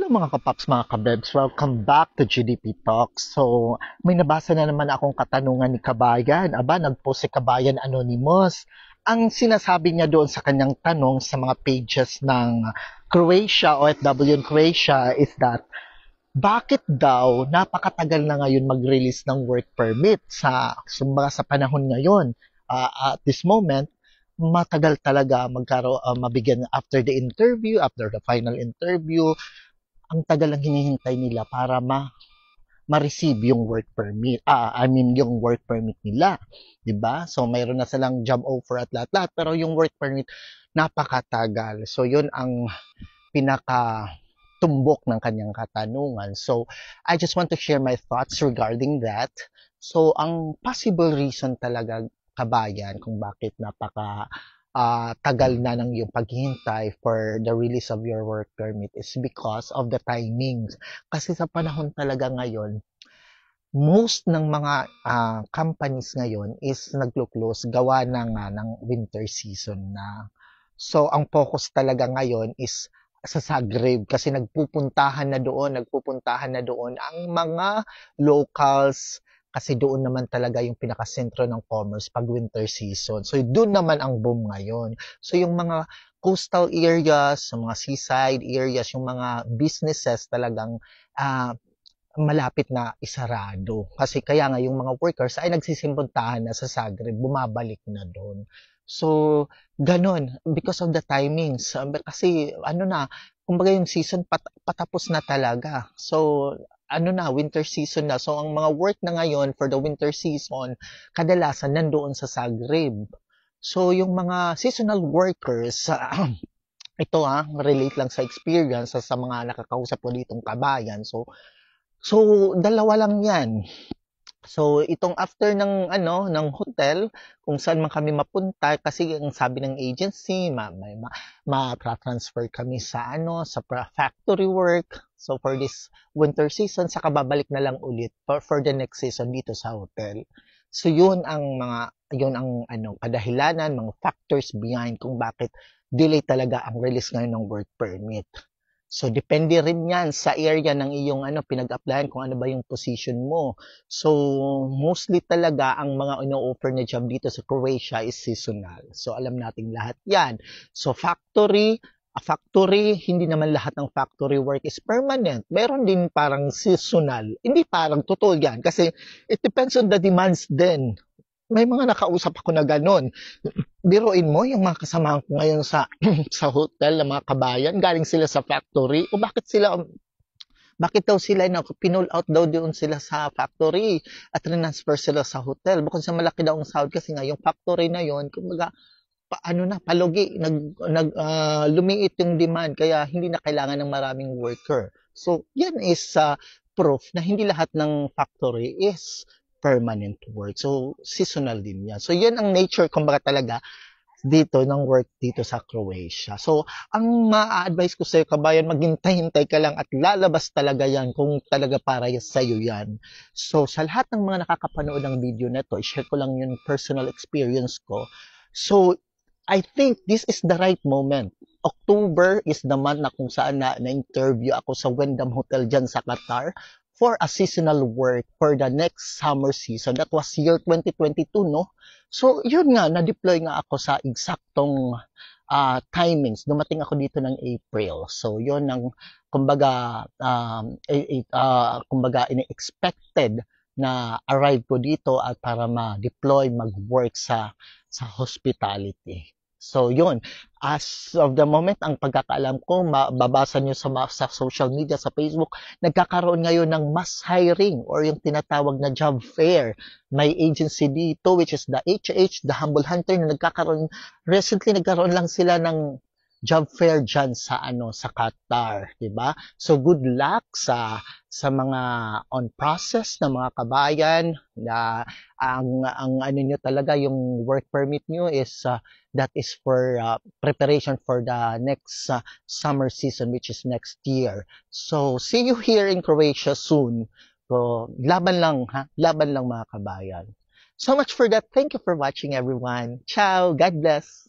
Hello mga kapaps, mga kabebs. Welcome back to GDP Talks. So, may nabasa na naman akong katanungan ni Kabayan. Aba, nag-post si Kabayan Anonymous. Ang sinasabi niya doon sa kanyang tanong sa mga pages ng Croatia, OFW in Croatia, is that bakit daw napakatagal na ngayon mag-release ng work permit sa panahon ngayon? At this moment, matagal talaga mabigyan after the interview, after the final interview, ang tagal lang hinihintay nila para ma-receive yung work permit. Yung work permit nila, 'di ba? So mayroon na silang job offer at lahat-lahat, pero yung work permit napakatagal. So yun ang pinaka tumbok ng kanyang katanungan. So I just want to share my thoughts regarding that. So ang possible reason talaga, Kabayan, kung bakit tagal na ng yung paghihintay for the release of your work permit is because of the timings. Kasi sa panahon talaga ngayon, most ng mga companies ngayon is naglo-close gawa ng winter season na. So ang focus talaga ngayon is sa Zagreb kasi nagpupuntahan na doon ang mga locals kasi doon naman talaga yung pinakasentro ng commerce pag winter season. So doon naman ang boom ngayon. So yung mga coastal areas, yung mga seaside areas, yung mga businesses talagang malapit na isarado. Kasi kaya nga yung mga workers ay nagsisipuntahan na sa Zagreb, bumabalik na doon. So, ganun, because of the timings. Kasi, kumbaga yung season patapos na talaga. So, winter season na. So, ang mga work na ngayon for the winter season, kadalasan nandoon sa Zagreb. So, yung mga seasonal workers, ito relate lang sa experience sa mga nakakausap ko ditong Kabayan. So, dalawa lang yan. So, itong after ng hotel, kung saan man kami mapunta, kasi ang sabi ng agency, ma-transfer kami sa factory work. So, for this winter season, saka babalik na lang ulit for the next season dito sa hotel. So, yun ang kadahilanan, mga factors behind kung bakit delay talaga ang release ngayon ng work permit. So, depende rin yan sa area ng iyong pinag-applyan kung ano ba yung position mo. So, mostly talaga ang mga ino-offer na job dito sa Croatia is seasonal. So, alam nating lahat yan. So, factory, hindi naman lahat ng factory work is permanent. Meron din parang seasonal. Hindi parang totoo yan kasi it depends on the demands din. May mga nakausap ako na ganun. Biruin mo, yung mga kasamahan ko ngayon sa hotel na mga Kabayan, galing sila sa factory. O bakit daw sila pinull out daw doon sila sa factory at transfer sila sa hotel. Bukod sa malaki daw ang sahod kasi nga yung factory na yon, kumbaga palugi, lumiit yung demand kaya hindi na kailangan ng maraming worker. So, yan is proof na hindi lahat ng factory is permanent work. So, seasonal din yan. So, yan ang nature, kumbaga talaga, dito ng work dito sa Croatia. So, ang ma-advise ko sa'yo, Kabayan, maghintay-hintay ka lang at lalabas talaga yan kung talaga para sa'yo yan. So, sa lahat ng mga nakakapanood ng video na to, i-share ko lang yung personal experience ko. So, I think this is the right moment. October is the month na kung saan na-interview ako sa Wyndham Hotel dyan sa Qatar for a seasonal work for the next summer season. That was year 2022, no? So, yun nga, na-deploy nga ako sa eksaktong timings. Dumating ako dito ng April. So, yun ang, kumbaga, in-expected na arrive ko dito at para ma-deploy, mag-work sa hospitality. So, yun. As of the moment, ang pagkakaalam ko, mababasa nyo sa social media, sa Facebook, nagkakaroon ngayon ng mass hiring or yung tinatawag na job fair. May agency dito, which is the HH, the Humble Hunter, na recently nagkaroon lang sila ng job fair dyan sa Qatar, 'di ba? So good luck sa mga on process na mga Kabayan na ang nyo talaga yung work permit nyo is that is for preparation for the next summer season, which is next year. So see you here in Croatia soon. So laban lang mga Kabayan. So much for that. Thank you for watching, everyone. Ciao. God bless.